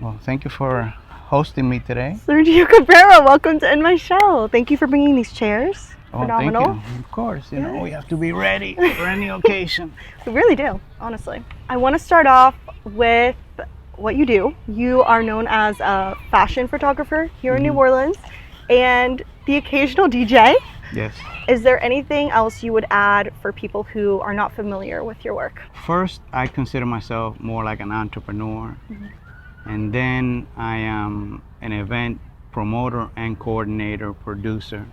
Well, thank you for hosting me today. Sergio Cabrera, welcome to In My Shell. Thank you for bringing these chairs. Oh, thank you. Phenomenal. Of course, Yeah. we have to be ready for any occasion. We really do, honestly. I want to start off with what you do. You are known as a fashion photographer here in New Orleans and the occasional DJ. Yes. Is there anything else you would add for people who are not familiar with your work? First, I consider myself more like an entrepreneur, and then I am an event promoter and coordinator, producer.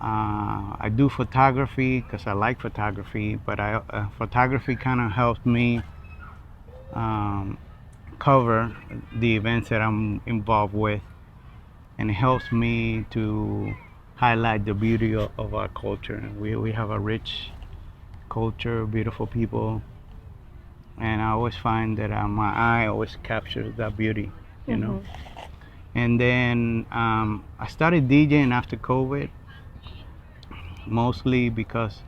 I do photography because I like photography, but photography kind of helps me um, cover the events that I'm involved with, and it helps me to highlight the beauty of our culture. We have a rich culture, beautiful people, and I always find that my eye always captures that beauty, you know. And then I started DJing after COVID, mostly because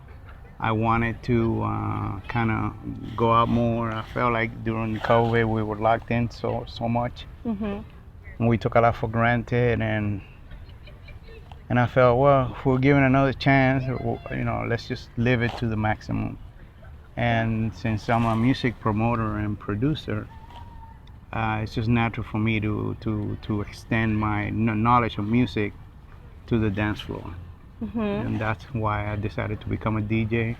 I wanted to kind of go out more. I felt like during COVID we were locked in so much, and we took a lot for granted. And I felt, well, if we're given another chance, let's just live it to the maximum. And since I'm a music promoter and producer, it's just natural for me to extend my knowledge of music to the dance floor. And that's why I decided to become a DJ.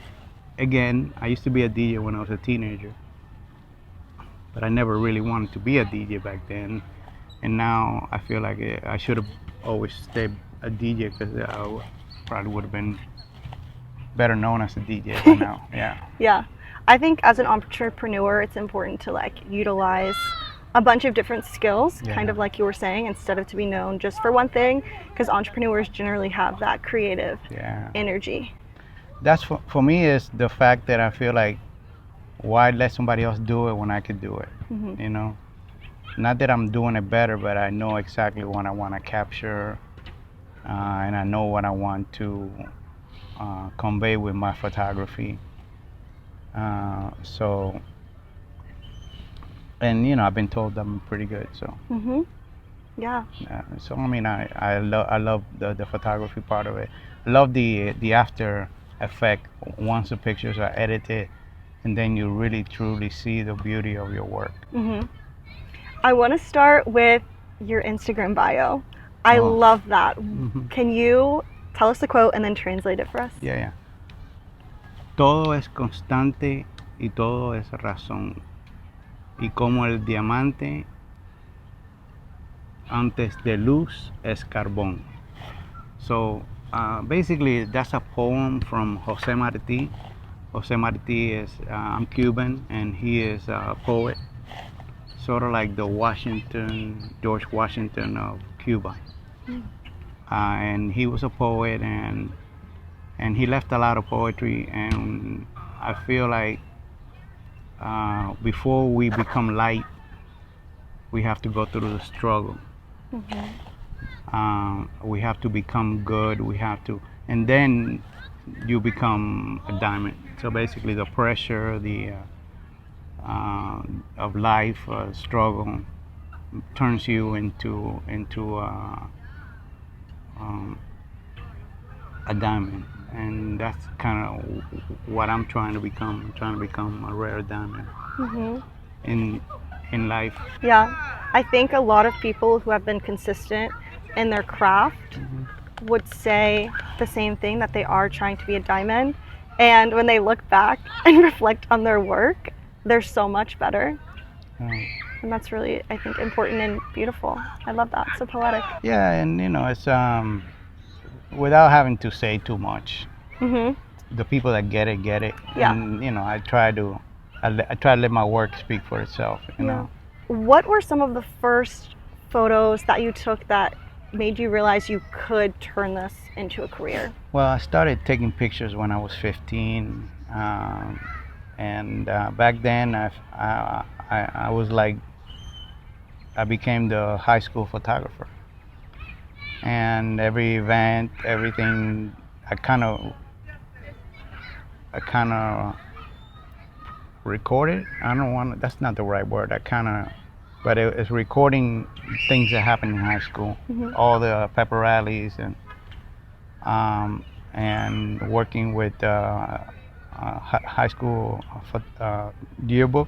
Again, I used to be a DJ when I was a teenager, but I never really wanted to be a DJ back then. And now I feel like I should have always stayed a DJ because I probably would have been better known as a DJ by now. Yeah. Yeah. I think as an entrepreneur, it's important to utilize a bunch of different skills, kind of like you were saying, instead of to be known just for one thing, because entrepreneurs generally have that creative energy. That's for me is the fact that I feel like, why let somebody else do it when I could do it? You know, not that I'm doing it better, but I know exactly what I want to capture, and I know what I want to convey with my photography. So, and I've been told I'm pretty good. So, Yeah. so I mean, I love the photography part of it. I love the after effect once the pictures are edited, and then you really truly see the beauty of your work. I want to start with your Instagram bio. I love that. Can you tell us the quote and then translate it for us? Yeah. Todo es constante y todo es razón. Y como el diamante antes de luz es carbón. So basically, that's a poem from Jose Marti. Jose Marti is I'm Cuban, and he is a poet, sort of like the George Washington of Cuba. And he was a poet, and he left a lot of poetry. And I feel like before we become light, we have to go through the struggle. We have to become good. And then you become a diamond. So basically, the pressure, the of life, struggle, turns you into a diamond, and that's kind of what I'm trying to become. I'm trying to become a rare diamond in life. Yeah, I think a lot of people who have been consistent in their craft would say the same thing, that they are trying to be a diamond. And when they look back and reflect on their work, they're so much better. And that's really, I think, important and beautiful. I love that. So poetic. Yeah, and it's without having to say too much. The people that get it, get it. Yeah. And I try to let my work speak for itself. You know. What were some of the first photos that you took that made you realize you could turn this into a career? Well, I started taking pictures when I was 15, and back then I was like, I became the high school photographer, and every event, everything, I kind of recorded. I don't want. That's not the right word. I kind of but it's recording things that happened in high school, all the pepper rallies and working with high school yearbook.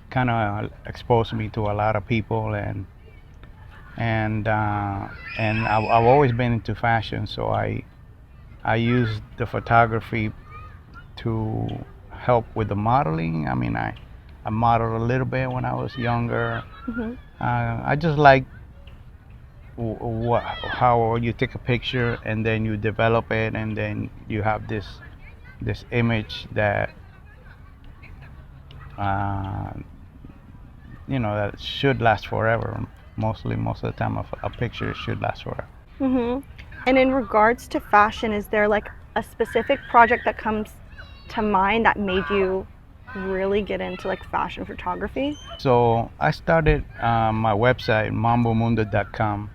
Kind of exposed me to a lot of people, and I've always been into fashion, so I use the photography to help with the modeling. I mean, I modeled a little bit when I was younger. I just like how you take a picture and then you develop it, and then you have this image that uh, that should last forever. Most of the time, a picture should last forever. And in regards to fashion, is there like a specific project that comes to mind that made you really get into like fashion photography? So I started my website, mambomundo.com,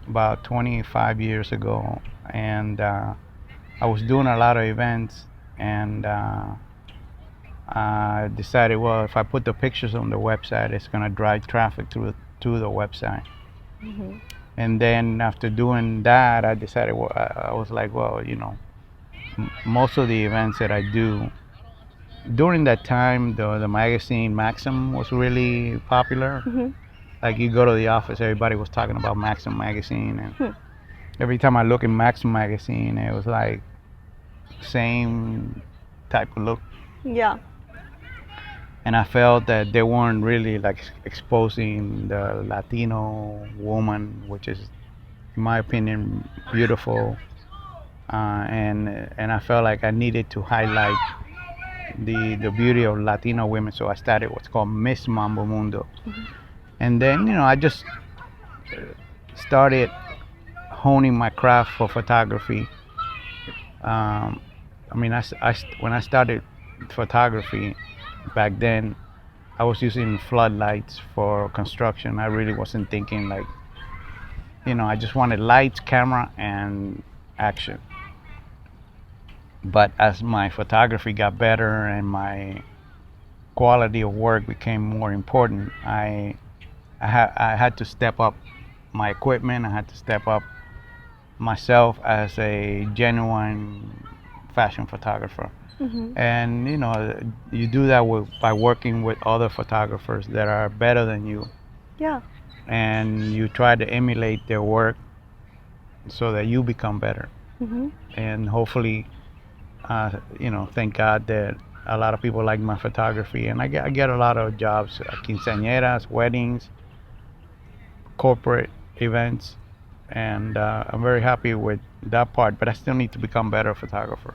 about 25 years ago, and I was doing a lot of events, and I decided, well, if I put the pictures on the website, it's going to drive traffic to the website. And then after doing that, I decided, well, I was like, well, most of the events that I do during that time, the magazine Maxim was really popular. Like you go to the office, everybody was talking about Maxim magazine, and every time I look in Maxim magazine, it was like same type of look. Yeah. And I felt that they weren't really like exposing the Latino woman, which is, in my opinion, beautiful. And I felt like I needed to highlight the beauty of Latino women, so I started what's called Miss Mambo Mundo. And then I just started honing my craft for photography. I mean, when I started photography back then, I was using floodlights for construction. I really wasn't thinking like, I just wanted lights, camera, and action. But as my photography got better and my quality of work became more important, I had to step up my equipment. I had to step up myself as a genuine fashion photographer. And you do that by working with other photographers that are better than you. Yeah. And you try to emulate their work so that you become better. And hopefully, thank God that a lot of people like my photography, and I get a lot of jobs, quinceañeras, weddings, corporate events, and I'm very happy with that part. But I still need to become better photographer.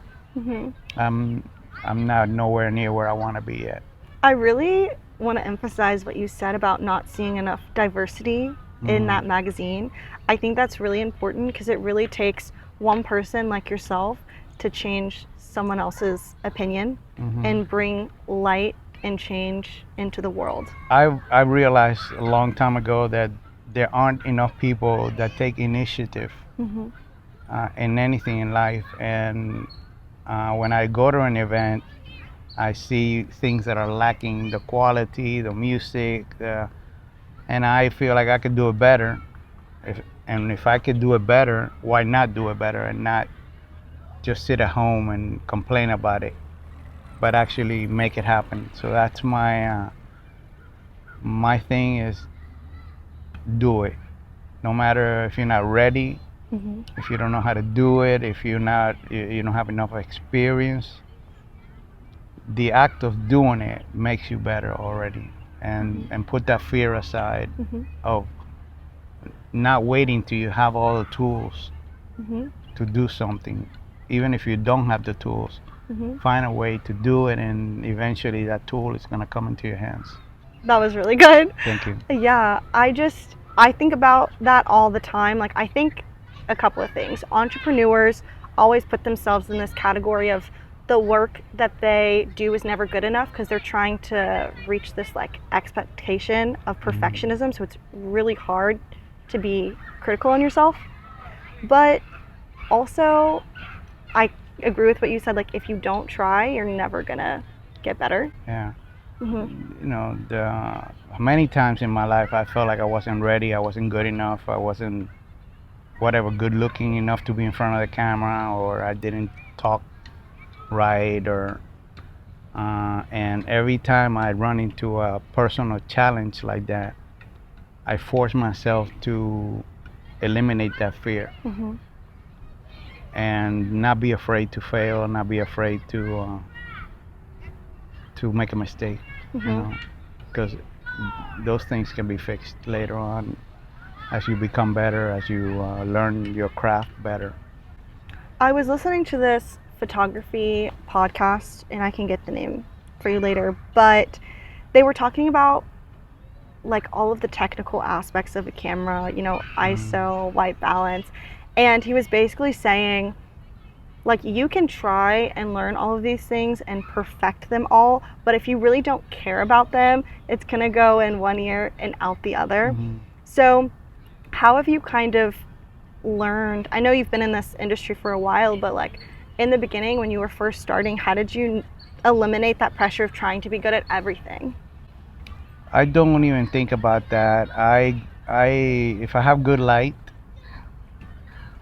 I'm not nowhere near where I want to be yet. I really want to emphasize what you said about not seeing enough diversity in that magazine. I think that's really important because it really takes one person like yourself to change someone else's opinion and bring light and change into the world. I realized a long time ago that there aren't enough people that take initiative in anything in life. And when I go to an event, I see things that are lacking, the quality, the music, and I feel like I could do it better. If I could do it better, why not do it better and not just sit at home and complain about it, but actually make it happen. So that's my thing is do it. No matter if you're not ready, if you don't know how to do it, if you don't have enough experience, the act of doing it makes you better already. And put that fear aside of not waiting till you have all the tools to do something. Even if you don't have the tools, find a way to do it, and eventually that tool is going to come into your hands. That was really good. Thank you. Yeah, I think about that all the time. Like, I think a couple of things. Entrepreneurs always put themselves in this category of the work that they do is never good enough because they're trying to reach this like expectation of perfectionism. So it's really hard to be critical on yourself. But also, I agree with what you said. Like, if you don't try, you're never gonna get better. Yeah. You know, many times in my life I felt like I wasn't ready, I wasn't good enough, I wasn't whatever good looking enough to be in front of the camera, or I didn't talk right, or and every time I run into a personal challenge like that, I force myself to eliminate that fear and not be afraid to fail, not be afraid to make a mistake, you know, because those things can be fixed later on as you become better, as you learn your craft better. I was listening to this photography podcast, and I can get the name for you later, but they were talking about like all of the technical aspects of a camera, you know, ISO, white balance, and he was basically saying like you can try and learn all of these things and perfect them all, but if you really don't care about them, it's going to go in one ear and out the other. So, how have you kind of learned? I know you've been in this industry for a while, but like in the beginning when you were first starting, how did you eliminate that pressure of trying to be good at everything? I don't even think about that. If I have good light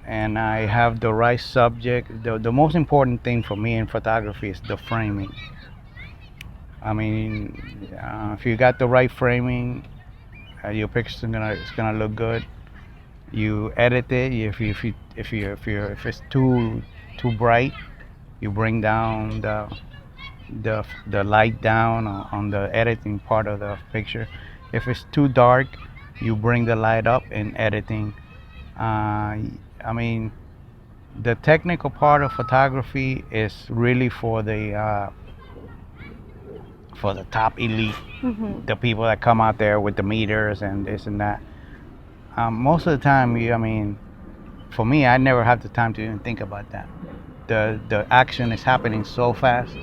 and I have the right subject, the most important thing for me in photography is the framing. I mean, if you got the right framing, your picture's gonna it's gonna look good. You edit it. If it's too bright, you bring down the light down on the editing part of the picture. If it's too dark, you bring the light up in editing. I mean, the technical part of photography is really for the top elite, the people that come out there with the meters and this and that. Most of the time, I mean, for me, I never have the time to even think about that. The action is happening so fast.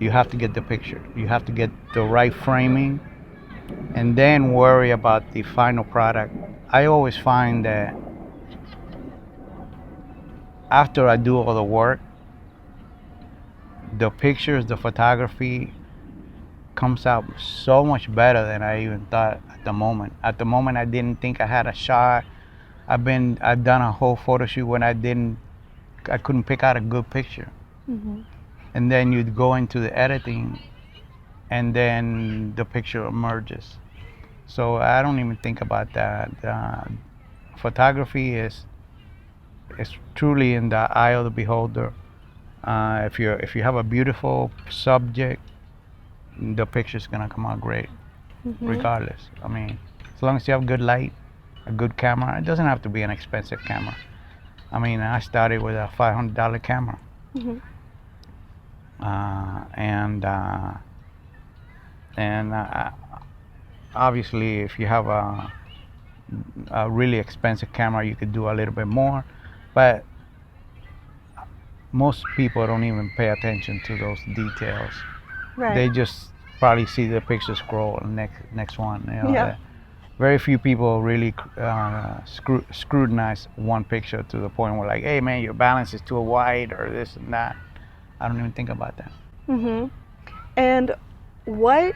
You have to get the picture. You have to get the right framing, and then worry about the final product. I always find that after I do all the work, the pictures, the photography comes out so much better than I even thought at the moment. At the moment, I didn't think I had a shot. I've done a whole photo shoot when I couldn't pick out a good picture. And then you'd go into the editing, and then the picture emerges. So I don't even think about that. Photography is truly in the eye of the beholder. If you have a beautiful subject, the picture's gonna come out great, regardless. I mean, as long as you have good light, a good camera. It doesn't have to be an expensive camera. I mean, I started with a $500 camera, and obviously, if you have a really expensive camera, you could do a little bit more, but most people don't even pay attention to those details. Right. They just probably see the picture scroll and next one. You know, Yeah. very few people really scrutinize one picture to the point where like, hey man, your balance is too wide or this and that. I don't even think about that. And what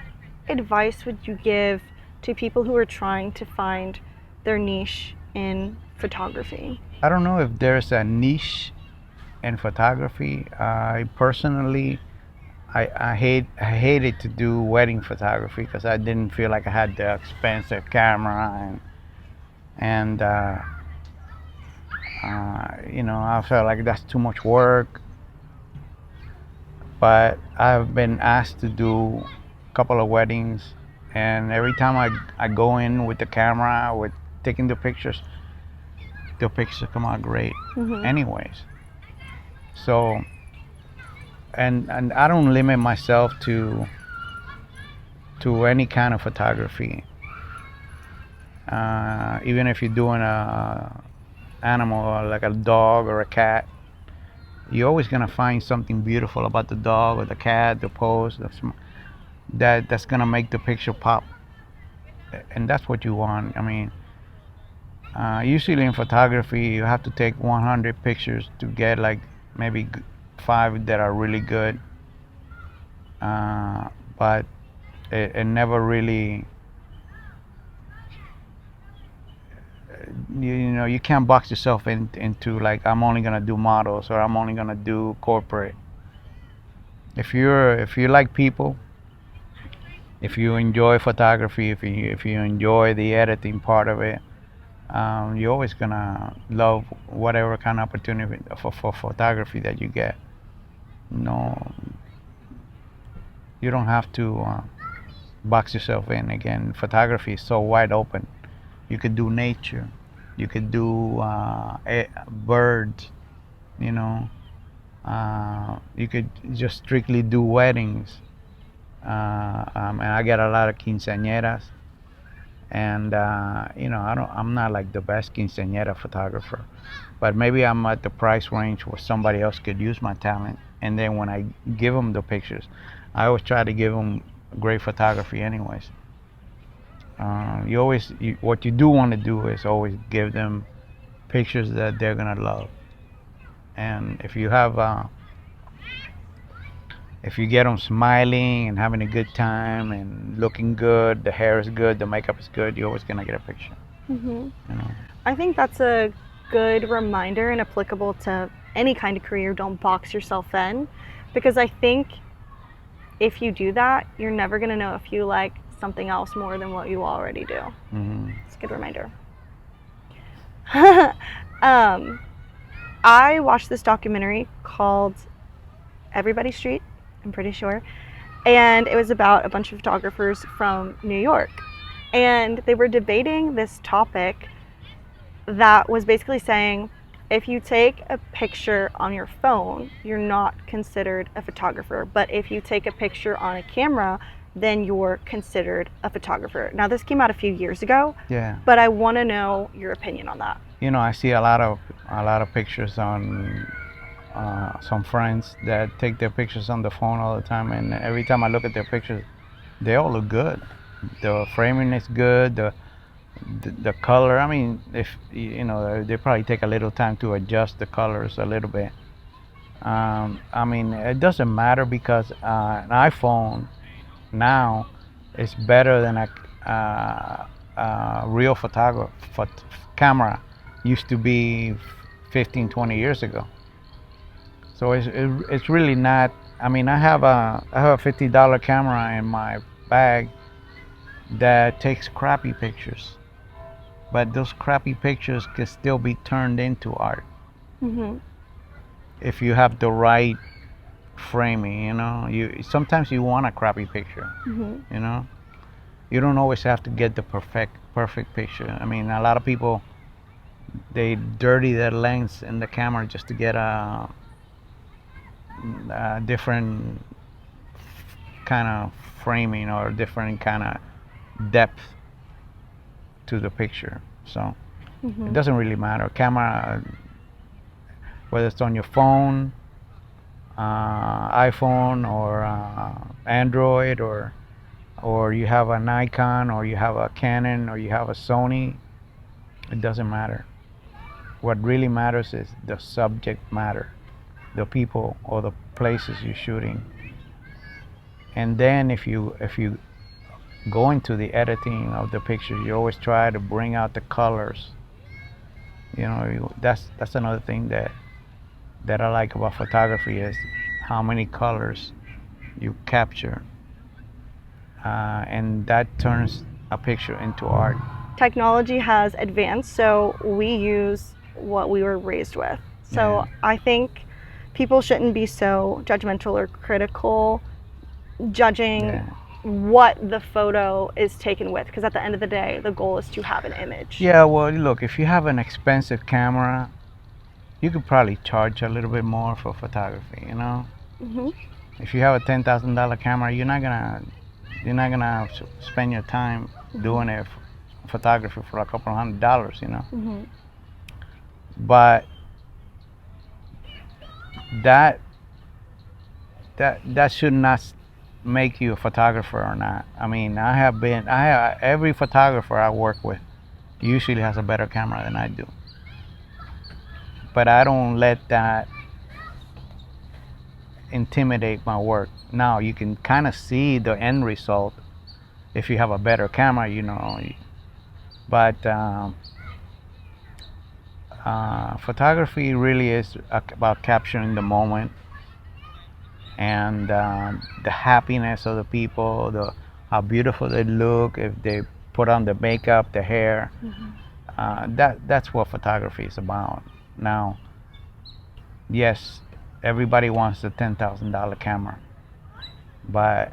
advice would you give to people who are trying to find their niche in photography? I don't know if there's a niche in photography. I personally, I hated to do wedding photography because I didn't feel like I had the expensive camera, and you know, I felt like that's too much work. But I've been asked to do a couple of weddings, and every time I go in with the camera, with taking the pictures come out great anyways. So, and I don't limit myself to any kind of photography. Even if you're doing a animal like a dog or a cat, you're always gonna find something beautiful about the dog or the cat, the pose, that's gonna make the picture pop, and that's what you want. I mean, usually in photography, you have to take 100 pictures to get like maybe 5 that are really good. But it never really, you know, you can't box yourself into like, I'm only gonna do models or I'm only gonna do corporate. If you like people, if you enjoy photography, if you enjoy the editing part of it, you're always gonna love whatever kind of opportunity for photography that you get. No, you don't have to box yourself in. Again, photography is so wide open. You could do nature, you could do birds, you know. You could just strictly do weddings. And I get a lot of quinceañeras, and you know, I'm not like the best quinceañera photographer, but maybe I'm at the price range where somebody else could use my talent. And then when I give them the pictures, I always try to give them great photography, anyways. What you do want to do is always give them pictures that they're gonna love. And if you get them smiling and having a good time and looking good, the hair is good, the makeup is good, you're always gonna get a picture. Hmm. You know? I think that's a good reminder and applicable to any kind of career. Don't box yourself in, because I think if you do that, you're never going to know if you like something else more than what you already do. Mm-hmm. It's a good reminder. I watched this documentary called Everybody Street, I'm pretty sure, and it was about a bunch of photographers from New York. And they were debating this topic that was basically saying, if you take a picture on your phone, you're not considered a photographer. But if you take a picture on a camera, then you're considered a photographer. Now, this came out a few years ago, Yeah. but I want to know your opinion on that. You know, I see a lot of pictures on some friends that take their pictures on the phone all the time, and every time I look at their pictures, they all look good. The framing is good. The color. I mean, if you know, they probably take a little time to adjust the colors a little bit. I mean, it doesn't matter because an iPhone now is better than a real camera used to be 15, 20 years ago. So it's really not. I mean, I have a $50 camera in my bag that takes crappy pictures, but those crappy pictures can still be turned into art Mm-hmm. if you have the right framing. You know, you sometimes you want a crappy picture. Mm-hmm. You know, you don't always have to get the perfect picture. I mean, a lot of people, they dirty their lens in the camera just to get a different kind of framing or different kind of depth to the picture. So Mm-hmm. it doesn't really matter. Camera, whether it's on your phone, iPhone, or Android, or you have a Nikon, or you have a Canon, or you have a Sony, it doesn't matter. What really matters is the subject matter, the people or the places you're shooting. And then if you go into the editing of the picture, you always try to bring out the colors. You know, that's another thing that I like about photography is how many colors you capture, and that turns a picture into art. Technology has advanced, so we use what we were raised with. So Yeah. I think people shouldn't be so judgmental or critical judging Yeah. what the photo is taken with, because at the end of the day, the goal is to have an image. Yeah, well, look, if you have an expensive camera, you could probably charge a little bit more for photography, you know? Hmm. If you have a $10,000 camera, you're not gonna spend your time doing it photography for a couple of $100, you know? Hmm. But that that should not make you a photographer or not. I mean, every photographer I work with usually has a better camera than I do. But I don't let that intimidate my work. Now you can kind of see the end result if you have a better camera, but photography really is about capturing the moment and the happiness of the people, how beautiful they look if they put on the makeup, the hair. That's what photography is about. Now, yes, everybody wants a $10,000 camera, but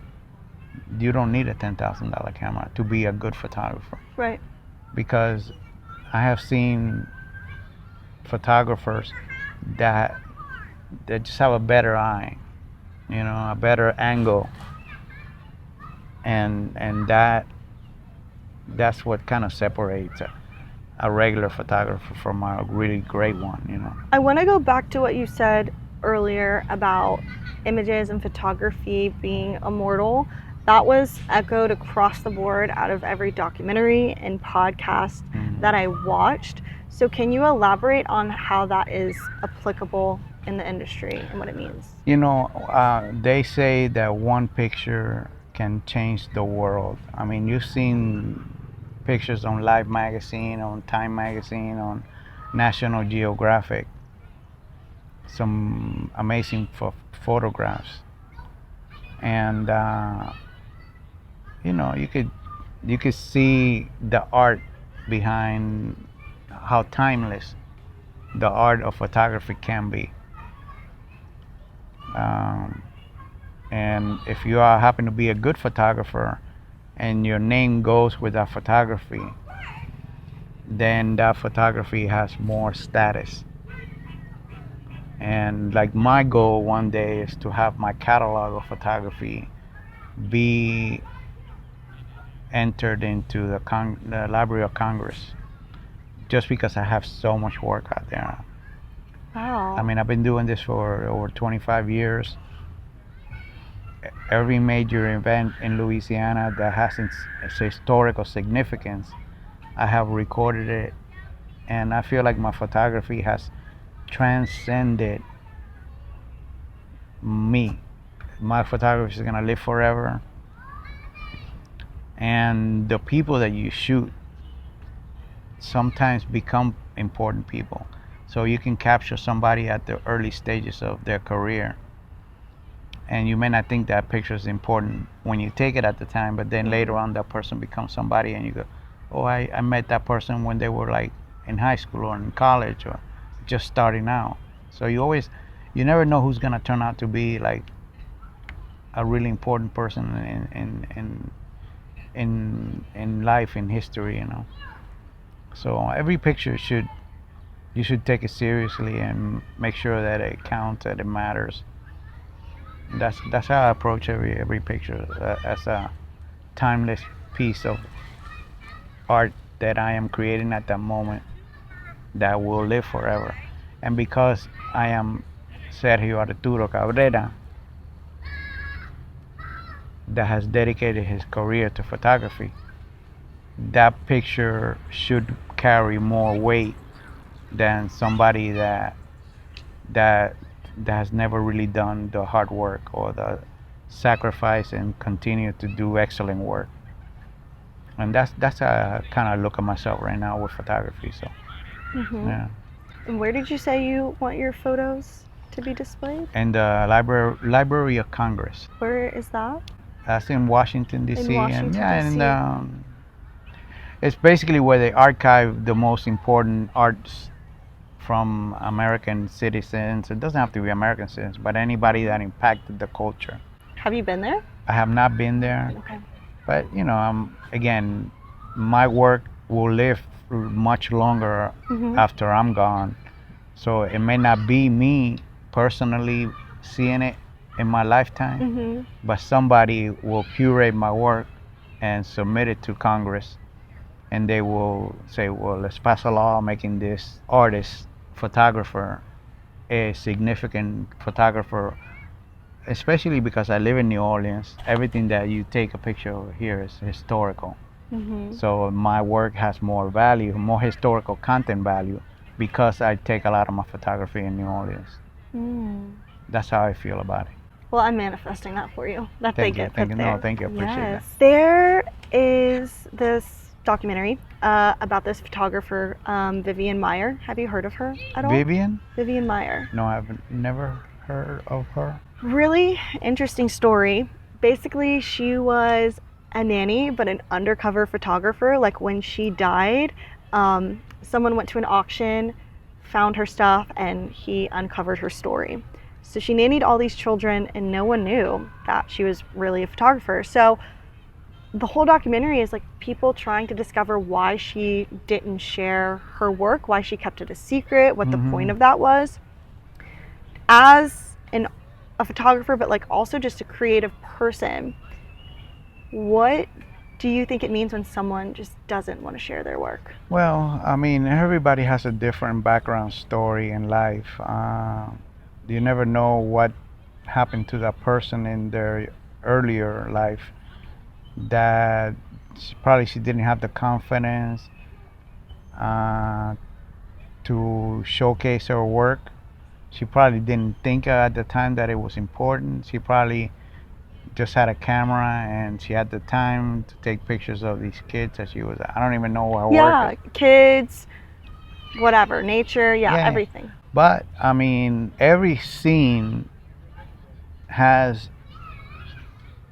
you don't need a $10,000 camera to be a good photographer. Right. Because I have seen photographers that just have a better eye, a better angle, and that's what kind of separates a regular photographer from a really great one. I want to go back to what you said earlier about images and photography being immortal. That was echoed across the board out of every documentary and podcast that I watched. So can you elaborate on how that is applicable in the industry and what it means? They say that one picture can change the world. I mean, you've seen pictures on Life magazine, on Time magazine, on National Geographic. Some amazing photographs, and you could see the art behind how timeless the art of photography can be. And if you happen to be a good photographer and your name goes with that photography, then that photography has more status. And like my goal one day is to have my catalog of photography be entered into the Library of Congress, just because I have so much work out there. Wow. I mean, I've been doing this for over 25 years. Every major event in Louisiana that has its historical significance, I have recorded it, and I feel like my photography has transcended me. My photography is gonna live forever, and the people that you shoot sometimes become important people. So you can capture somebody at the early stages of their career, and you may not think that picture is important when you take it at the time, but then later on that person becomes somebody, and you go, oh, I met that person when they were like in high school or in college or just starting out. So you never know who's gonna turn out to be like a really important person in life, in history. So every picture you should take it seriously and make sure that it counts, that it matters. That's how I approach every picture, as a timeless piece of art that I am creating at that moment that will live forever. And because I am Sergio Arturo Cabrera, that has dedicated his career to photography, that picture should carry more weight than somebody that has never really done the hard work or the sacrifice and continue to do excellent work. And that's how I kind of look at myself right now with photography. So yeah. And where did you say you want your photos to be displayed? And the Library of Congress. Where is that? That's in Washington D.C. In Washington, and D.C. It's basically where they archive the most important arts from American citizens. It doesn't have to be American citizens, but anybody that impacted the culture. Have you been there? I have not been there, Okay. but again, my work will live much longer after I'm gone. So it may not be me personally seeing it in my lifetime, but somebody will curate my work and submit it to Congress, and they will say, well, let's pass a law making this artist, photographer, a significant photographer, especially because I live in New Orleans. Everything that you take a picture of here is historical. So my work has more value, more historical content value, because I take a lot of my photography in New Orleans. That's how I feel about it. Well, I'm manifesting that for you. That's Thank you. good. Thank you. That's No, thank you. I appreciate that. There is this documentary about this photographer, Vivian Meyer. Have you heard of her at all? Vivian? Vivian Meyer. No, I've never heard of her. Really interesting story. Basically, she was a nanny, but an undercover photographer. Like when she died, someone went to an auction, found her stuff, and he uncovered her story. So she nannied all these children, and no one knew that she was really a photographer. So the whole documentary is like people trying to discover why she didn't share her work, why she kept it a secret, what the point of that was. As a photographer, but like also just a creative person, what do you think it means when someone just doesn't want to share their work? Well, I mean, everybody has a different background story in life. You never know what happened to that person in their earlier life, that she didn't have the confidence uh, to showcase her work. She probably didn't think at the time that it was important. She probably just had a camera and she had the time to take pictures of these kids that she was. I don't even know her work. Kids, whatever, nature, everything. But I mean, every scene has,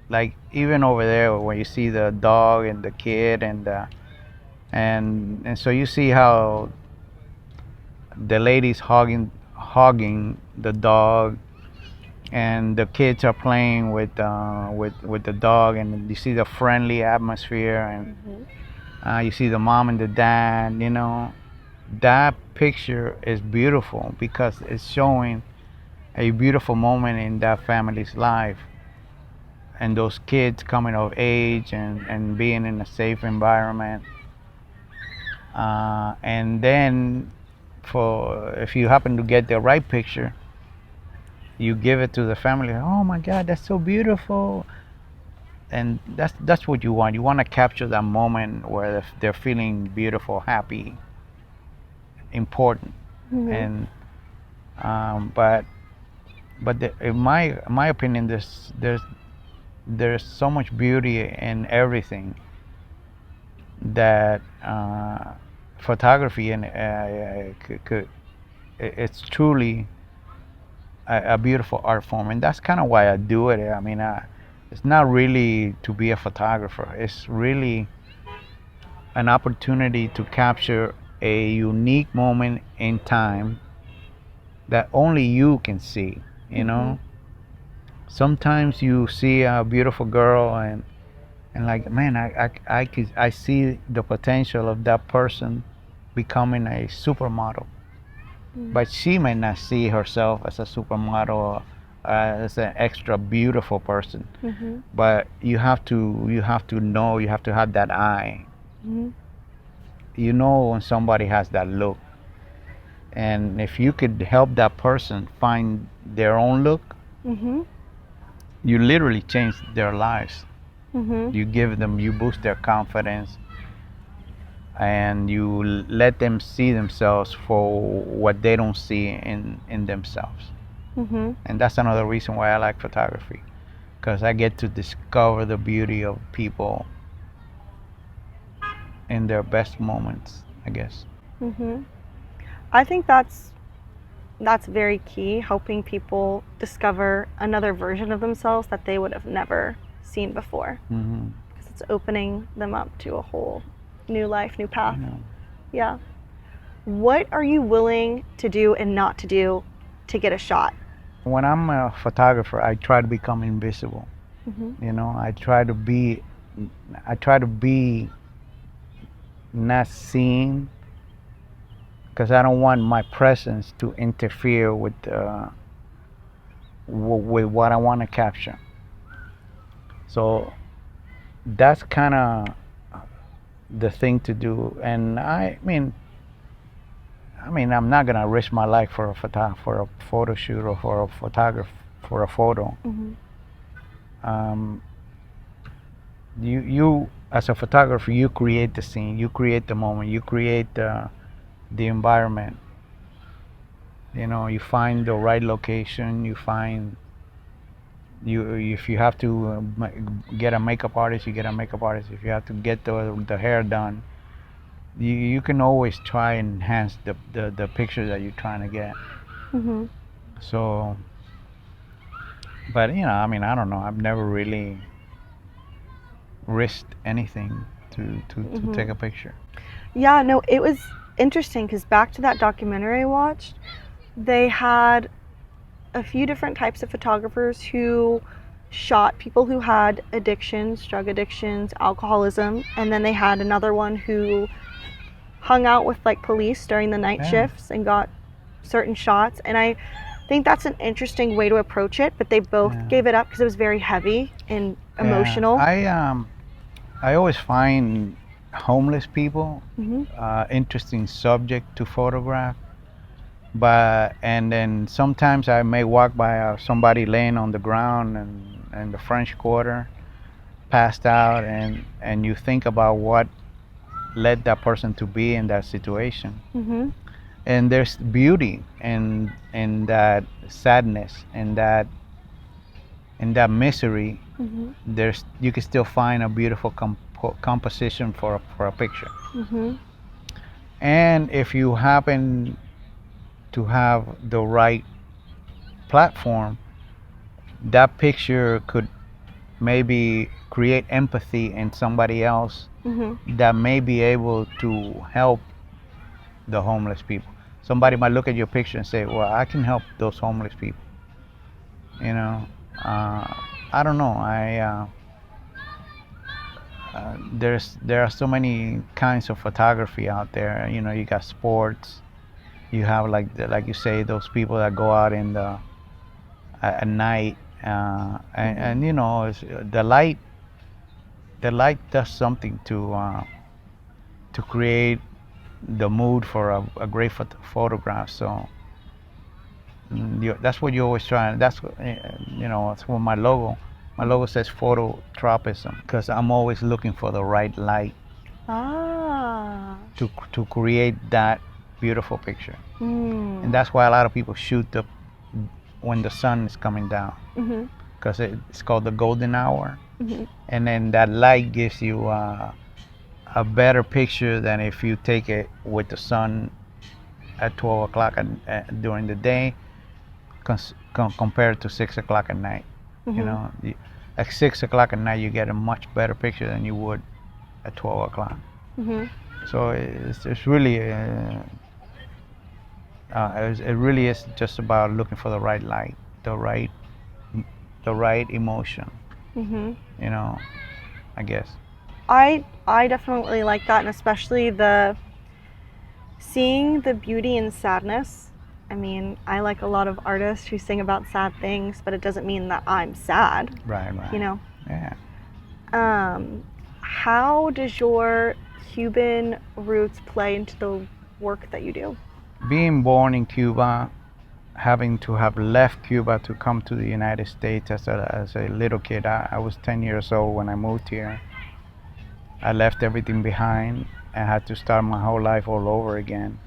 like, even over there when you see the dog and the kid and so you see how the lady's hogging the dog, and the kids are playing with the dog, and you see the friendly atmosphere, and you see the mom and the dad. You know, that picture is beautiful because it's showing a beautiful moment in that family's life, and those kids coming of age and being in a safe environment. And then, for if you happen to get the right picture, you give it to the family. Oh my God, that's so beautiful. And that's what you want. You want to capture that moment where they're feeling beautiful, happy, important. And but in my opinion, there's so much beauty in everything that photography and it's truly a beautiful art form, and that's kind of why I do it. I mean, it's not really to be a photographer. It's really an opportunity to capture a unique moment in time that only you can see. You know, sometimes you see a beautiful girl and like, man, I see the potential of that person becoming a supermodel, but she may not see herself as a supermodel or as an extra beautiful person. But you have to know, you have to have that eye. You know when somebody has that look, and if you could help that person find their own look, you literally change their lives. You boost their confidence, and you let them see themselves for what they don't see in themselves. And that's another reason why I like photography, because I get to discover the beauty of people in their best moments, I guess. I think that's very key, helping people discover another version of themselves that they would have never seen before. Because it's opening them up to a whole new life, new path. Yeah. What are you willing to do and not to do to get a shot? When I'm a photographer, I try to become invisible. You know, I try to be not seen, because I don't want my presence to interfere with what I want to capture. So that's kind of the thing to do. And I mean, I'm not gonna risk my life for a photo shoot or for a photograph for a photo. You as a photographer, you create the scene, you create the moment, you create the environment. You know, you find the right location, you find if you have to get a makeup artist, you get a makeup artist. If you have to get the hair done, you can always try and enhance the picture that you're trying to get. Mhm. So, but I mean, I don't know. I've never really risked anything to take Mhm. a picture. Yeah, no, it was interesting because back to that documentary I watched, they had a few different types of photographers who shot people who had addictions, drug addictions, alcoholism, and then they had another one who hung out with like police during the night Yeah. shifts and got certain shots. And I think that's an interesting way to approach it, but they both Yeah. gave it up because it was very heavy and Yeah. emotional. I always find homeless people Mhm. interesting subject to photograph. But and then sometimes I may walk by somebody laying on the ground and in the French Quarter, passed out, and you think about what led that person to be in that situation. Mhm. And there's beauty in that sadness, in that misery. Mhm. There's you can still find a beautiful composition for a picture. Mhm. And if you happen to have the right platform, that picture could maybe create empathy in somebody else Mhm. that may be able to help the homeless people. Somebody might look at your picture and say, "Well, I can help those homeless people." You know, I don't know. There are so many kinds of photography out there. You got sports. You have like you say those people that go out in the at night, and the light does something to create the mood for a great photograph. So that's what you always try. That's what my logo says phototropism, because I'm always looking for the right light Ah. to create that beautiful picture. Mm. And that's why a lot of people shoot when the sun is coming down, Mhm. because it's called the golden hour. Mhm. And then that light gives you a better picture than if you take it with the sun at 12 o'clock during the day, compared to 6 o'clock at night. Mhm. At 6 o'clock at night, you get a much better picture than you would at 12 o'clock. Mhm. So it's really, it really is just about looking for the right light, the right, the right emotion, Mhm. you know, I guess. I definitely like that, and especially the seeing the beauty in sadness. I mean, I like a lot of artists who sing about sad things, but it doesn't mean that I'm sad, Right, right. you know. Yeah. How does your Cuban roots play into the work that you do? Being born in Cuba, having to have left Cuba to come to the United States as a little kid. I was 10 years old when I moved here. I left everything behind and had to start my whole life all over again.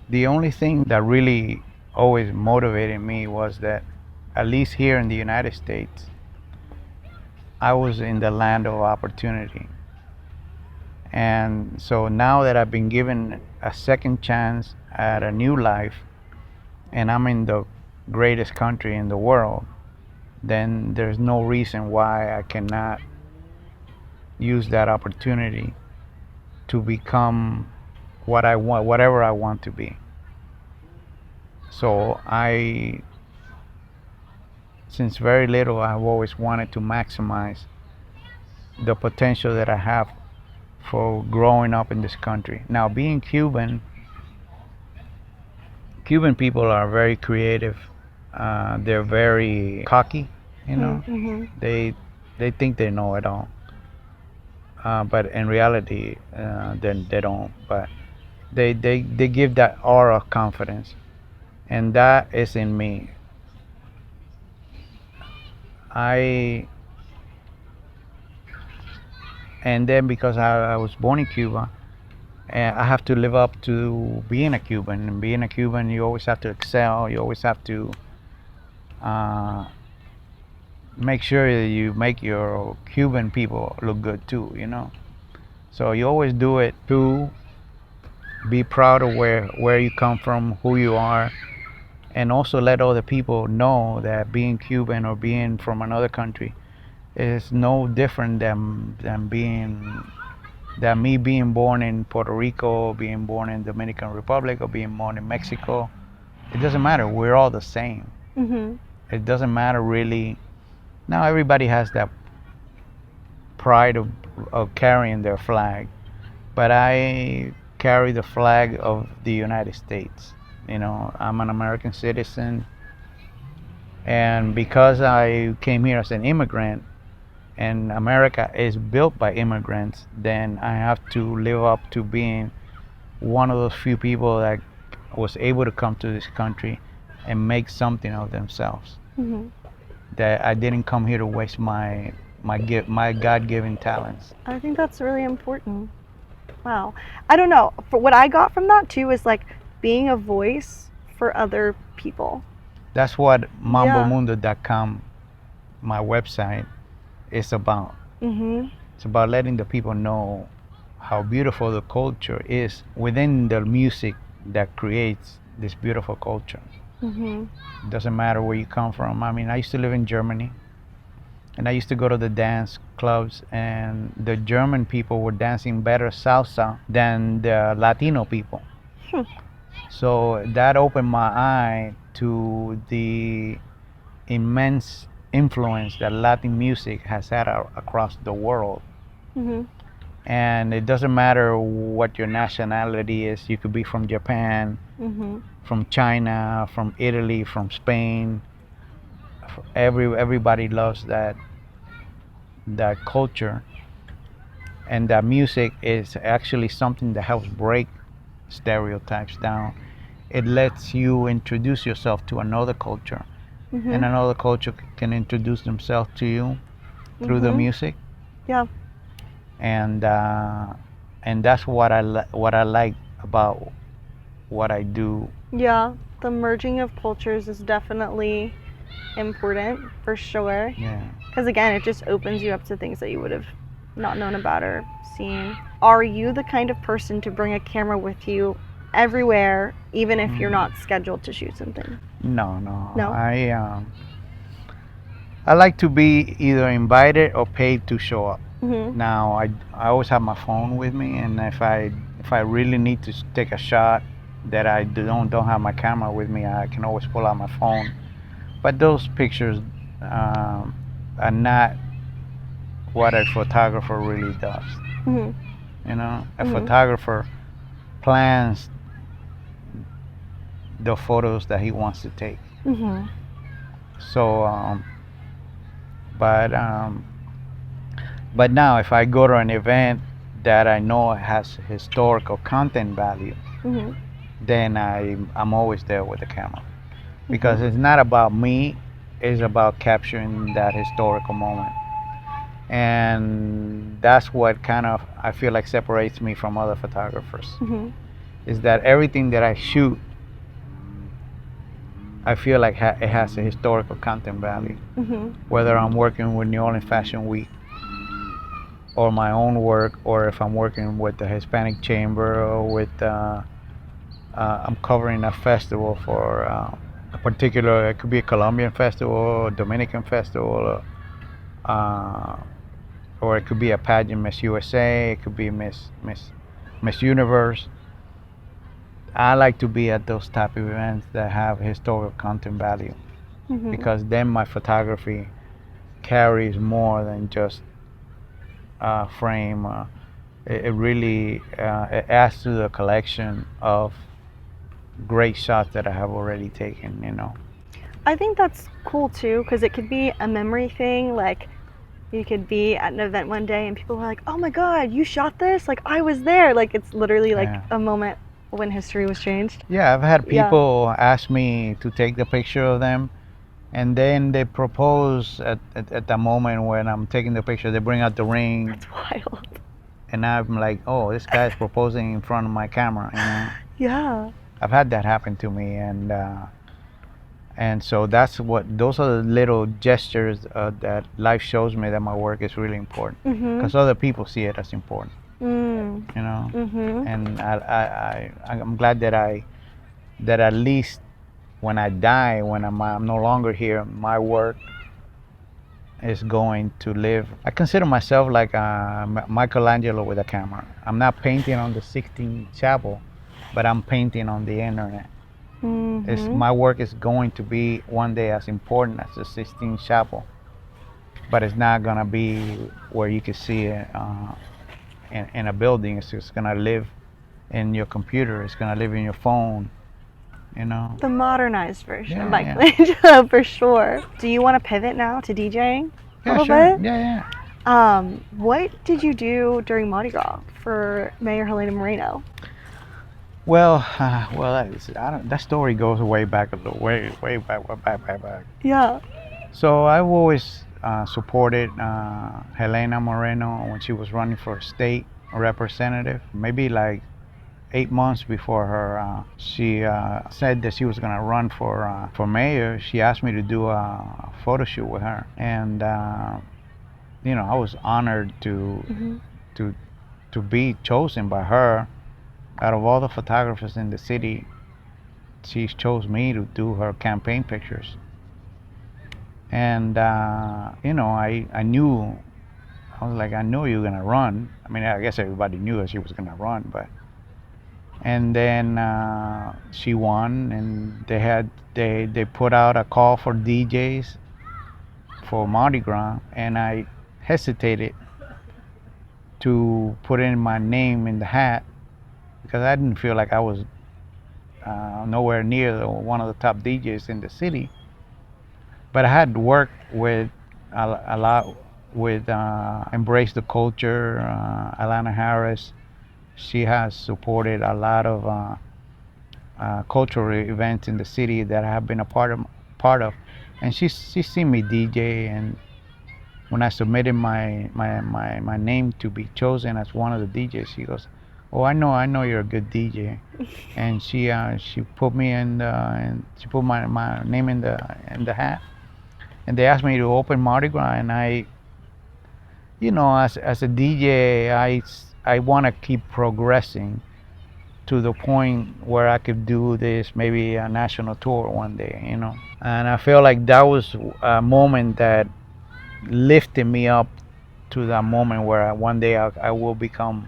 The only thing that really always motivated me was that, at least here in the United States, I was in the land of opportunity. And so now that I've been given a second chance at a new life, and I'm in the greatest country in the world, then there's no reason why I cannot use that opportunity to become what I want, whatever I want to be. So since very little, I've always wanted to maximize the potential that I have for growing up in this country. Now, being Cuban people are very creative. They're very cocky, you know. Mm-hmm. They think they know it all, but in reality, then they don't. But they give that aura of confidence, and that is in me. I and then because I was born in Cuba, I have to live up to being a Cuban. And being a Cuban, you always have to excel. You always have to uh, make sure that you make your Cuban people look good too, you know. So you always do it to be proud of where you come from, who you are, and also let other people know that being Cuban or being from another country is no different than me being born in Puerto Rico, being born in Dominican Republic, or being born in Mexico. It doesn't matter. We're all the same. Mhm. It doesn't matter really. Now everybody has that pride of carrying their flag, but I carry the flag of the United States. You know, I'm an American citizen, and because I came here as an immigrant, and America is built by immigrants, then I have to live up to being one of those few people that was able to come to this country and make something of themselves. Mhm. That I didn't come here to waste my God-given talents. I think that's really important. Wow. I don't know. For what I got from that too is like being a voice for other people. That's what Yeah. mambomundo.com, my website, is about. Mhm. It's about letting the people know how beautiful the culture is within the music that creates this beautiful culture. Mhm. It doesn't matter where you come from. I mean, I used to live in Germany, and I used to go to the dance clubs, and the German people were dancing better salsa than the Latino people. Hmm. So that opened my eye to the immense influence that Latin music has had across the world. Mhm. And it doesn't matter what your nationality is. You could be from Japan, Mhm. from China, from Italy, from Spain. Everybody loves that culture, and that music is actually something that helps break stereotypes down. It lets you introduce yourself to another culture, and Mhm. another culture can introduce themselves to you through the Mhm. music, Yeah. and uh, and that's what I like about what I do. Yeah. The merging of cultures is definitely important for sure. Yeah. Because again, it just opens you up to things that you would have not known about or seen. Are you the kind of person to bring a camera with you everywhere, even if you're not scheduled to shoot something? No, no. No? I like to be either invited or paid to show up. Mhm. Now I always have my phone with me, and if I really need to take a shot that I don't have my camera with me, I can always pull out my phone. But those pictures um, are not what a photographer really does. Mhm. You know, a Mhm. photographer plans the photos that he wants to take. Mhm. So, but but now if I go to an event that I know has historical content value, Mhm. then I'm always there with the camera, because Mhm. it's not about me, it's about capturing that historical moment. And that's what kind of I feel like separates me from other photographers, Mhm. is that everything that I shoot, I feel like it has a historical content value. Mhm. Whether I'm working with New Orleans Fashion Week, or my own work, or if I'm working with the Hispanic Chamber, or with I'm covering a festival for a particular. It could be a Colombian festival, a Dominican festival, uh, or it could be a pageant, Miss USA. It could be Miss Universe. I like to be at those type of events that have historical content value, Mhm. because then my photography carries more than just frame. It really it adds to the collection of great shots that I have already taken. You know. I think that's cool too, because it could be a memory thing. Like, you could be at an event one day and people are like, "Oh my God, you shot this? Like, I was there." Like, it's literally like Yeah. a moment when history was changed. Yeah, I've had Yeah. people ask me to take the picture of them, and then they propose at the moment when I'm taking the picture. They bring out the ring, That's wild. and I'm like, oh, this guy's proposing in front of my camera. You know, Yeah. I've had that happen to me, And so those are the little gestures that life shows me that my work is really important, Mhm. because other people see it as important, Mm. you know. Mhm. And I'm glad that at least when I die, when I'm no longer here, my work is going to live. I consider myself like Michelangelo with a camera. I'm not painting on the Sistine Chapel, but I'm painting on the internet. Mhm. My work is going to be one day as important as the Sistine Chapel, but it's not gonna be where you can see it in a building. It's just gonna live in your computer. It's gonna live in your phone. You know. The modernized version of Yeah, yeah, Michelangelo for sure. Do you want to pivot now to DJing a yeah. little Sure. bit? Yeah, yeah. What did you do during Mardi Gras for Mayor Helena Moreno? Well, I don't, that story goes way back a little, way back, way back, back, back. Yeah. So I've always supported Helena Moreno when she was running for state representative. Maybe like 8 months before her, she said that she was gonna run for mayor. She asked me to do a photo shoot with her, and I was honored Mhm. to to be chosen by her. Out of all the photographers in the city, she chose me to do her campaign pictures. And I knew, I was like, I knew you were gonna run. I mean, I guess everybody knew that she was gonna run, but and then she won, and they put out a call for DJs for Mardi Gras, and I hesitated to put in my name in the hat because I didn't feel like I was nowhere near one of the top DJs in the city. But I had worked with a lot with Embrace the Culture, Alana Harris. She has supported a lot of cultural events in the city that I have been a part of, and she seen me DJ. And when I submitted my name to be chosen as one of the DJs, she goes, "Oh, I know you're a good DJ." And she put me and she put my name in the hat, and they asked me to open Mardi Gras, and as a DJ, I want to keep progressing to the point where I could do this, maybe a national tour one day. And I feel like that was a moment that lifted me up to that moment where one day I will become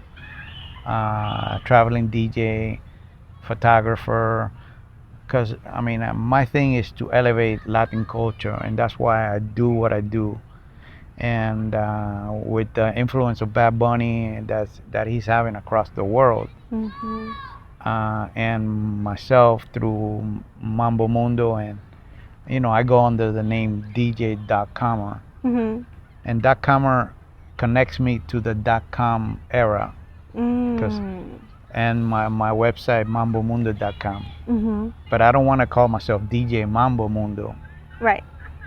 a traveling DJ, photographer, because I mean, my thing is to elevate Latin culture, and that's why I do what I do. And with the influence of Bad Bunny that he's having across the world, Mhm. and myself through Mambo Mundo, and I go under the name DJ .comer, Mhm. and .comer connects me to the .com era, because Mm. and my website mambomundo.com. Mhm. But I don't want to call myself DJ Mambo Mundo, Right.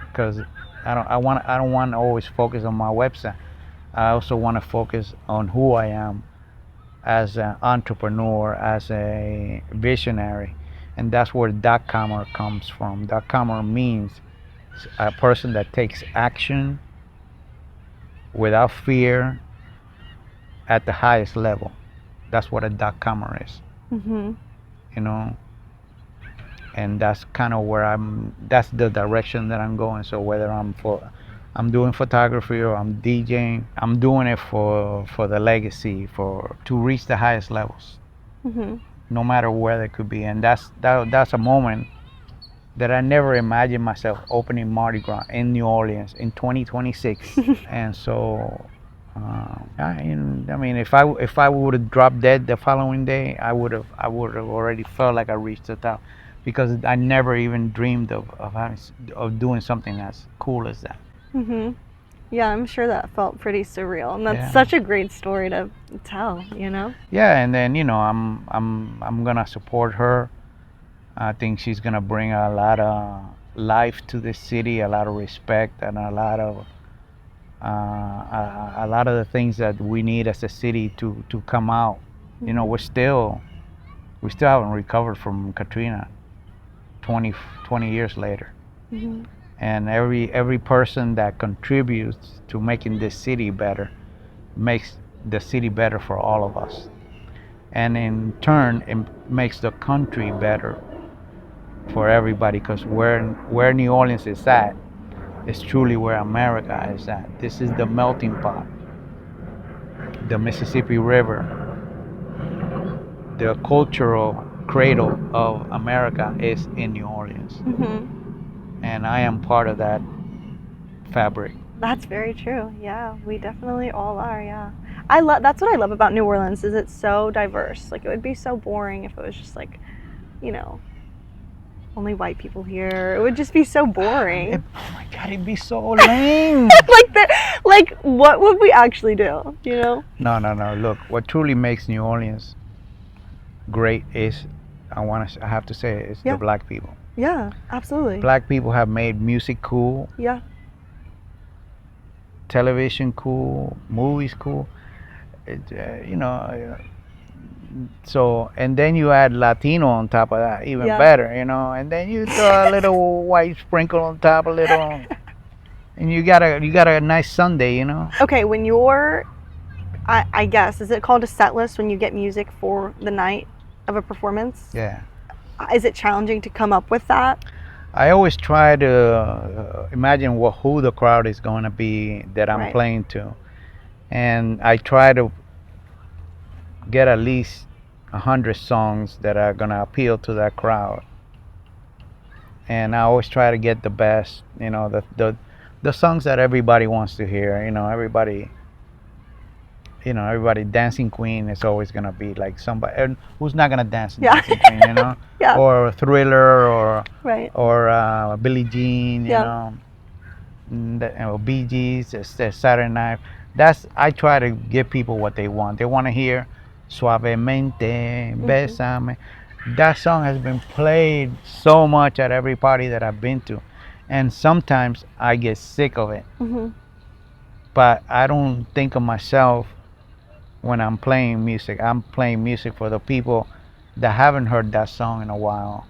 because I don't want to always focus on my website. I also want to focus on who I am as an entrepreneur, as a visionary, and that's where .comer comes from. .comer means a person that takes action without fear at the highest level. That's what a .comer is, Mhm. you know. And that's kind of where that's the direction that I'm going. So whether I'm doing photography or I'm DJing, I'm doing it for the legacy, for to reach the highest levels, Mhm. no matter where they could be. And that's a moment that I never imagined myself opening Mardi Gras in New Orleans in 2026. And so I mean, if I would have dropped dead the following day, I would have already felt like I reached the top, because I never even dreamed of doing something as cool as that. Mhm. Yeah, I'm sure that felt pretty surreal, and that's Yeah. such a great story to tell. You know. Yeah, and then I'm gonna support her. I think she's gonna bring a lot of life to the city, a lot of respect, and a lot of the things that we need as a city to come out. Mhm. We still haven't recovered from Katrina. 20, 20 years later. Hmm. And every person that contributes to making this city better makes the city better for all of us. And in turn, it makes the country better for everybody, because where New Orleans is at is truly where America is at. This is the melting pot. The Mississippi River, the cultural cradle of America, is in New Orleans. Hmm. And I am part of that fabric. That's very true. Yeah, we definitely all are. Yeah, I love. That's what I love about New Orleans is it's so diverse. Like it would be so boring if it was just like, you know, only white people here. It would just be so boring. Oh my God, it'd be so lame. Like what would we actually do? You know? No, no, no. Look, what truly makes New Orleans great is, I have to say, it's Yeah. the black people. Yeah, absolutely. Black people have made music cool, Yeah. television cool, movies cool. You know, so, and then you add Latino on top of that, even Yeah. better, you know, and then you throw a little white sprinkle on top, a little, and you got a nice Sunday, you know. Okay, when you're, I guess, is it called a set list when you get music for the night of a performance? Yeah. Is it challenging to come up with that? I always try to imagine who the crowd is going to be that I'm Right. playing to, and I try to get at least 100 songs that are going to appeal to that crowd. And I always try to get the best, you know, the songs that everybody wants to hear. Everybody, Dancing Queen is always gonna be like somebody, and who's not gonna dance in Yeah. Dancing Queen, you know? Yeah. Or Thriller, Right. or Billie Jean, you Yeah. know, Bee Gees, Saturday Night. I try to give people what they want. They want to hear Suavemente, Bésame. That song has been played so much at every party that I've been to, and sometimes I get sick of it. Hmm. But I don't think of myself when I'm playing music. I'm playing music for the people that haven't heard that song in a while,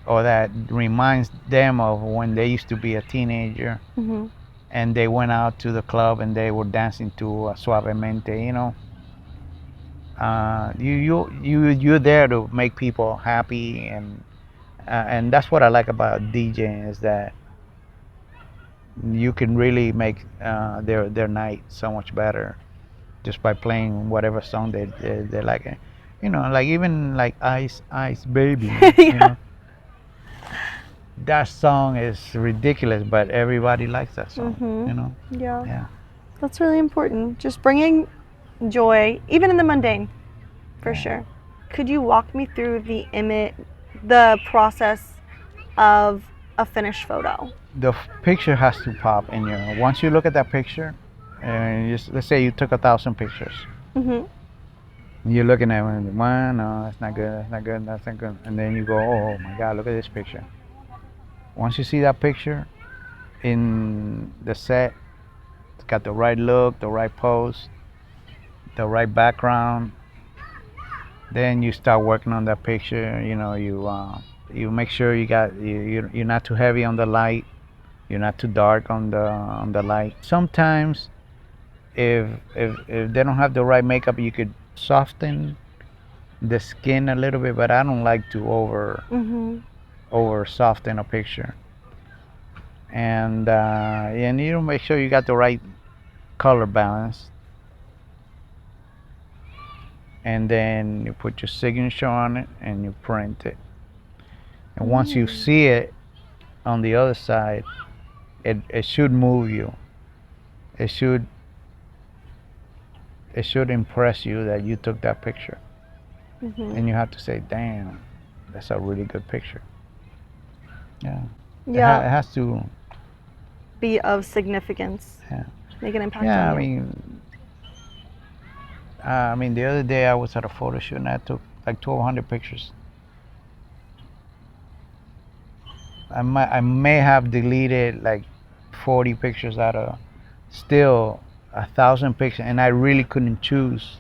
or that reminds them of when they used to be a teenager Hmm. and they went out to the club and they were dancing to Suavemente. You know, you're there to make people happy, and that's what I like about DJing, is that you can really make their night so much better just by playing whatever song they like. You know, like even like Ice Ice Baby. You Yeah. know, that song is ridiculous, but everybody likes that song. Mhm. You know. Yeah. Yeah. That's really important. Just bringing joy, even in the mundane, for Yeah. sure. Could you walk me through the process of a finished photo? The picture has to pop in your. Once you look at that picture, and let's say you took 1,000 pictures. Hmm. You're looking at one, no, that's not good, that's not good, that's not good. And then you go, oh my God, look at this picture. Once you see that picture in the set, it's got the right look, the right pose, the right background, then you start working on that picture. You know, you make sure you're not too heavy on the light, you're not too dark on the light. Sometimes if they don't have the right makeup, you could soften the skin a little bit, but I don't like to Hmm. over soften a picture. And you make sure you got the right color balance, and then you put your signature on it and you print it. And once you see it on the other side, it should move you. It should impress you that you took that picture. Hmm. And you have to say, damn, that's a really good picture. Yeah. Yeah. It has to. Be of significance. Yeah. Make an impact Yeah, on I you. mean, the other day I was at a photo shoot and I took like 1,200 pictures. I may have deleted like 40 pictures out of still 1,000 pictures, and I really couldn't choose.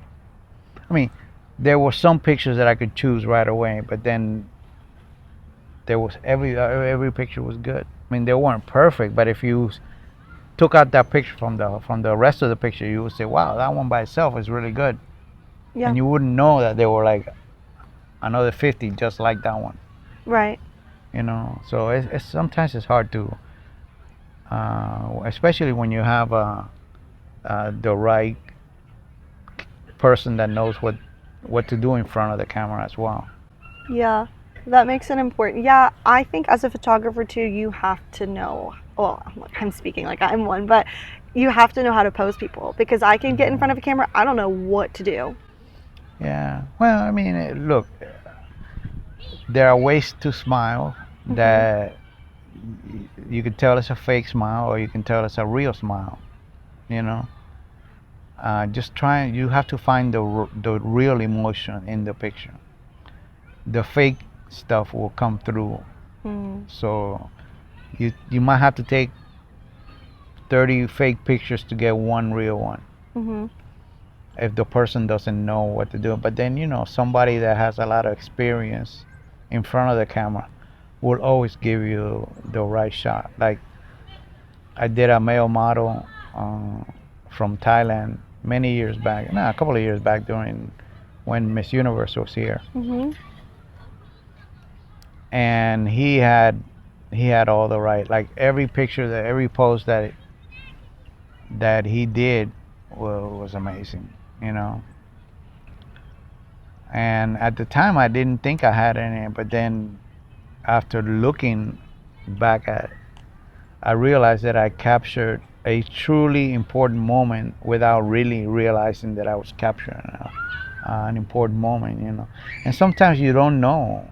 I mean, there were some pictures that I could choose right away, but then there was every picture was good. I mean, they weren't perfect, but if you took out that picture from the rest of the picture, you would say, "Wow, that one by itself is really good," Yeah. and you wouldn't know that there were like another 50 just like that one. Right. You know, so it's sometimes it's hard to, especially when you have the right person that knows what to do in front of the camera as well. Yeah, that makes it important. Yeah, I think as a photographer too, you have to know. Well, I'm speaking like I'm one, but you have to know how to pose people because I can get in front of a camera, I don't know what to do. Yeah. Well, I mean, look, there are ways to smile that you can tell it's a fake smile or you can tell it's a real smile. You know, just try. You have to find the real emotion in the picture. The fake stuff will come through. So you might have to take 30 fake pictures to get one real one. If the person doesn't know what to do. But then, somebody that has a lot of experience in front of the camera will always give you the right shot. Like I did a male model from Thailand many years back, no, a couple of years back during when Miss Universe was here. And he had all the right, like every picture, that every pose that he did was amazing, you know. And at the time, I didn't think I had any, but then after looking back at it, I realized that I captured a truly important moment without really realizing that I was capturing an important moment, you know. And sometimes you don't know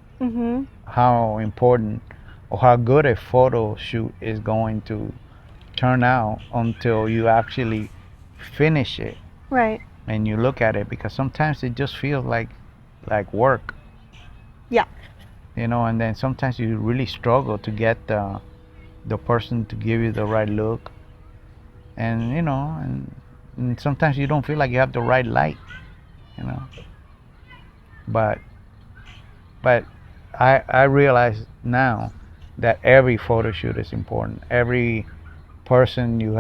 how important or how good a photo shoot is going to turn out until you actually finish it. Right. And you look at it, because sometimes it just feels like work. Yeah. You know, and then sometimes you really struggle to get the person to give you the right look, and and sometimes you don't feel like you have the right light, you know. But I realize now that every photo shoot is important. Every person you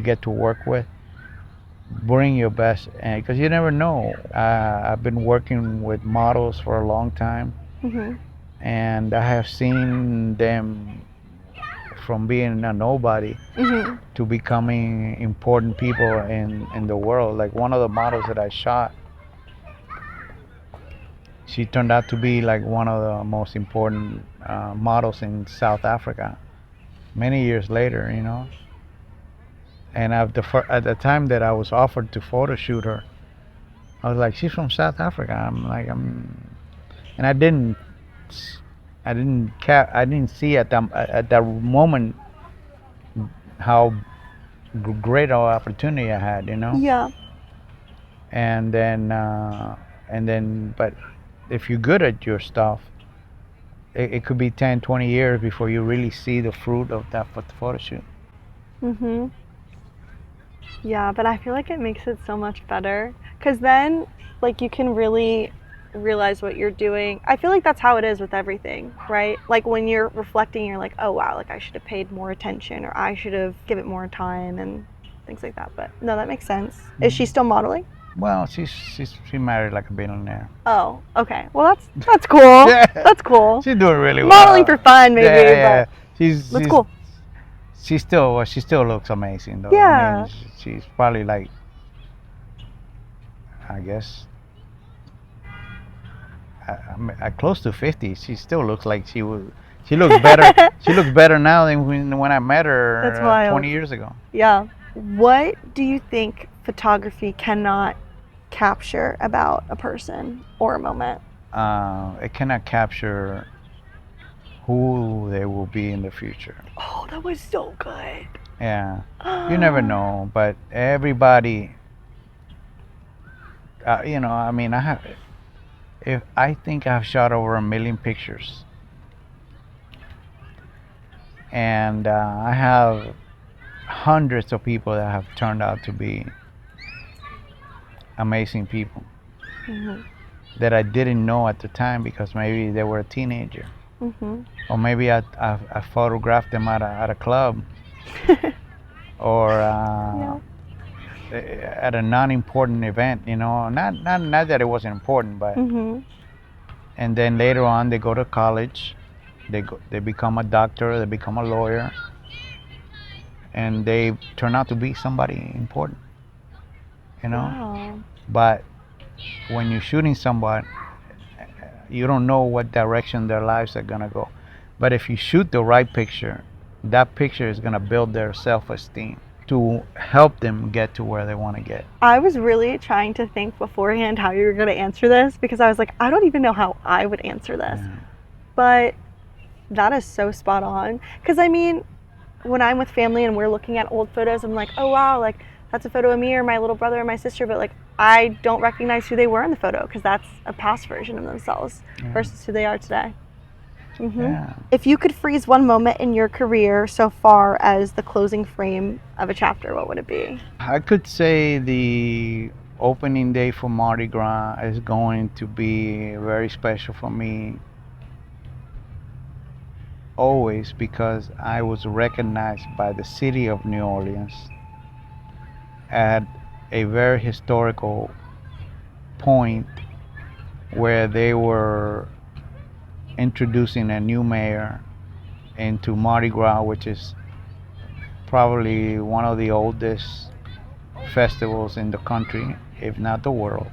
get to work with, bring your best, and because you never know. I've been working with models for a long time, and I have seen them from being a nobody to becoming important people in the world. Like one of the models that I shot, she turned out to be like one of the most important models in South Africa many years later, you know. And at the time that I was offered to photo shoot her, I was like, she's from South Africa. And I didn't see at that moment how great an opportunity I had, you know. Yeah. And then, but if you're good at your stuff, it could be 10, 20 years before you really see the fruit of that photo shoot. Yeah, but I feel like it makes it so much better because then, like, you can really realize what you're doing. I feel like that's how it is with everything, right? Like, when you're reflecting, you're like, oh, wow, like, I should have paid more attention or I should have given it more time and things like that. But no, that makes sense. Is she still modeling? Well, she married like a billionaire. Oh, okay. Well, that's cool. Yeah. That's cool. She's doing really well. Modeling for fun, maybe. Yeah. But She's cool. She still looks amazing though. Yeah. I mean, she's probably like, I guess, at close to 50. She still looks like she was. She looks better. She looks better now than when I met her That's wild. 20 years ago. Yeah. What do you think photography cannot capture about a person or a moment? It cannot capture who they will be in the future. Oh, that was so good. Yeah, you never know, but everybody, I mean, I think I've shot over 1 million pictures, and I have hundreds of people that have turned out to be amazing people that I didn't know at the time because maybe they were a teenager. Mhm. or maybe I photographed them at a club or Yeah. at a non-important event. Not that it wasn't important, but Mhm. and then later on they go to college, they become a doctor, they become a lawyer, and they turn out to be somebody important. You know, Wow. but when you're shooting somebody, you don't know what direction their lives are gonna go. But if you shoot the right picture, that picture is gonna build their self-esteem to help them get to where they want to get. I was really trying to think beforehand how you were going to answer this because I was like, I don't even know how I would answer this. Yeah. But that is so spot on. Because I mean, when I'm with family and we're looking at old photos, I'm like, oh wow, like that's a photo of me or my little brother or my sister, but like I don't recognize who they were in the photo because that's a past version of themselves Yeah. versus who they are today. Yeah. If you could freeze one moment in your career so far as the closing frame of a chapter, what would it be? I could say the opening day for Mardi Gras is going to be very special for me always because I was recognized by the city of New Orleans at a very historical point where they were introducing a new mayor into Mardi Gras, which is probably one of the oldest festivals in the country, if not the world.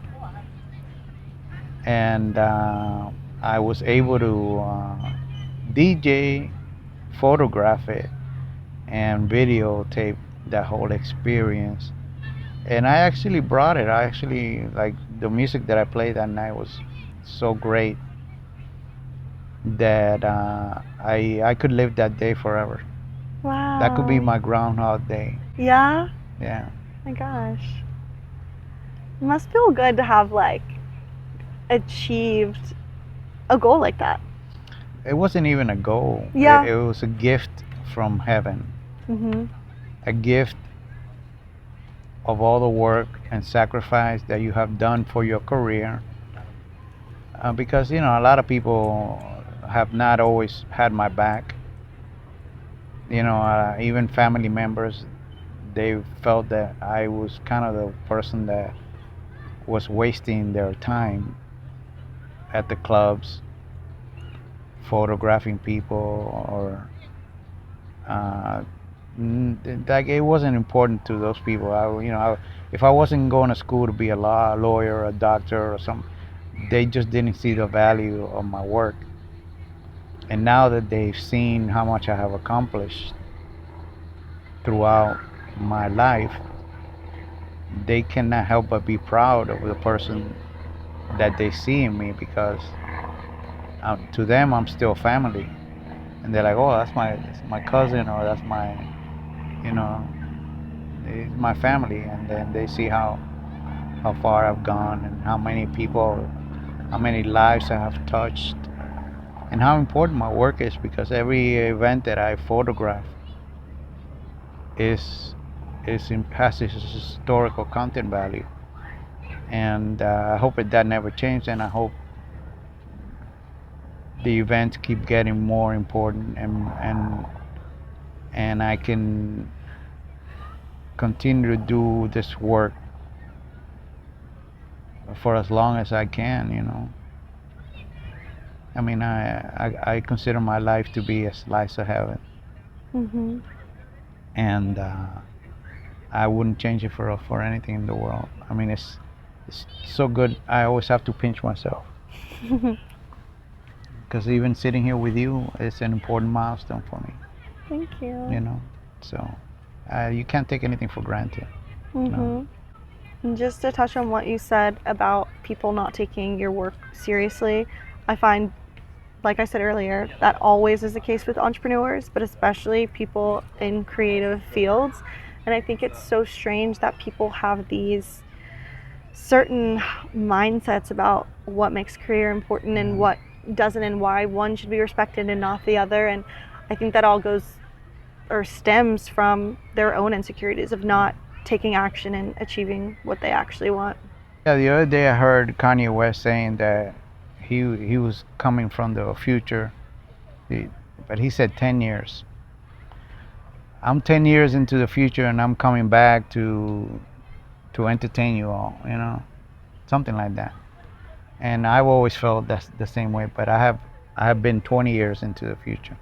And I was able to DJ, photograph it, and videotape that whole experience. And I actually brought it. I actually like the music that I played that night was so great that I could live that day forever. That could be Wow. my Groundhog Day. Yeah? Yeah. My gosh. It must feel good to have like achieved a goal like that. It wasn't even a goal. Yeah. It was a gift from heaven. Mhm. A gift of all the work and sacrifice that you have done for your career. Because a lot of people have not always had my back. Even family members, they felt that I was kind of the person that was wasting their time at the clubs, photographing people, or uh, like it wasn't important to those people. If I wasn't going to school to be a lawyer, a doctor, or something, they just didn't see the value of my work. And now that they've seen how much I have accomplished throughout my life, they cannot help but be proud of the person that they see in me because to them I'm still family, and they're like, oh, that's my cousin, or that's my, you know, it's my family, and then they see how far I've gone and how many people, how many lives I have touched, and how important my work is because every event that I photograph is has this historical content value, and I hope that never changes, and I hope the events keep getting more important, and I can continue to do this work for as long as I can. I mean, I consider my life to be a slice of heaven, Mhm. and I wouldn't change it for anything in the world. I mean, it's so good. I always have to pinch myself because even sitting here with you is an important milestone for me. Thank You you. know, so you can't take anything for granted. No. Mhm. And just to touch on what you said about people not taking your work seriously, I find, like I said earlier, that always is the case with entrepreneurs, but especially people in creative fields. And I think it's so strange that people have these certain mindsets about what makes career important and what doesn't, and why one should be respected and not the other. And I think that all goes or stems from their own insecurities of not taking action and achieving what they actually want. Yeah, the other day I heard Kanye West saying that he was coming from the future But he said 10 years. I'm 10 years into the future and I'm coming back to entertain you all, something like that. And I've always felt that's the same way, but I have been 20 years into the future.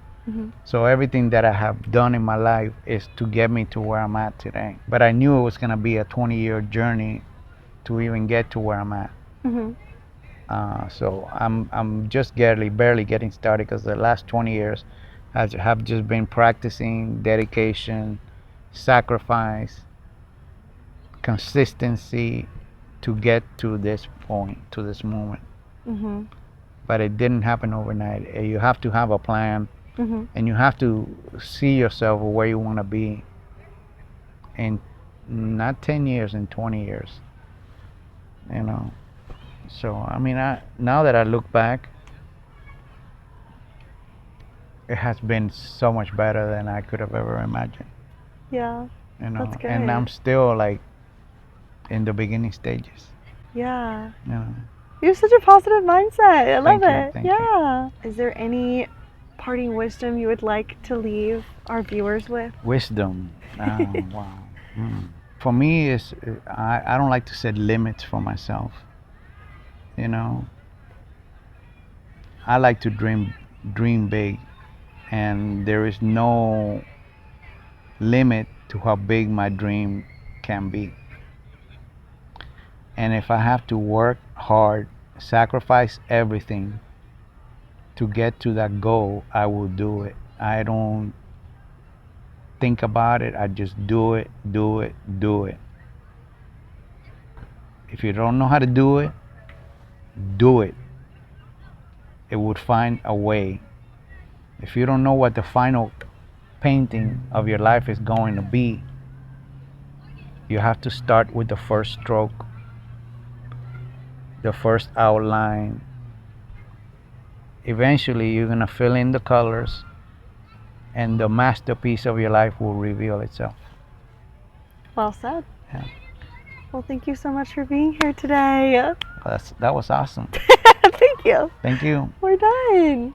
So everything that I have done in my life is to get me to where I'm at today. But I knew it was gonna be a 20-year journey to even get to where I'm at. So I'm just barely getting started because the last 20 years have just been practicing dedication, sacrifice, consistency to get to this point, to this moment. But it didn't happen overnight. You have to have a plan, and you have to see yourself where you want to be in not 10 years, in 20 years. So I mean, now that I look back, it has been so much better than I could have ever imagined. Yeah. That's good. And I'm still like in the beginning stages. Yeah. You You have such a positive mindset. I love Thank you, it. thank you. Yeah. Is there any parting wisdom you would like to leave our viewers with? Wisdom. Wow. For me, I don't like to set limits for myself. I like to dream big, and there is no limit to how big my dream can be. And if I have to work hard, sacrifice everything to get to that goal, I will do it. I don't think about it. I just do it, do it, do it. If you don't know how to do it, do it. It would find a way. If you don't know what the final painting of your life is going to be, you have to start with the first stroke, the first outline. Eventually, you're going to fill in the colors, and the masterpiece of your life will reveal itself. Well said. Yeah. Well, thank you so much for being here today. That was awesome. Thank you. Thank you. We're done.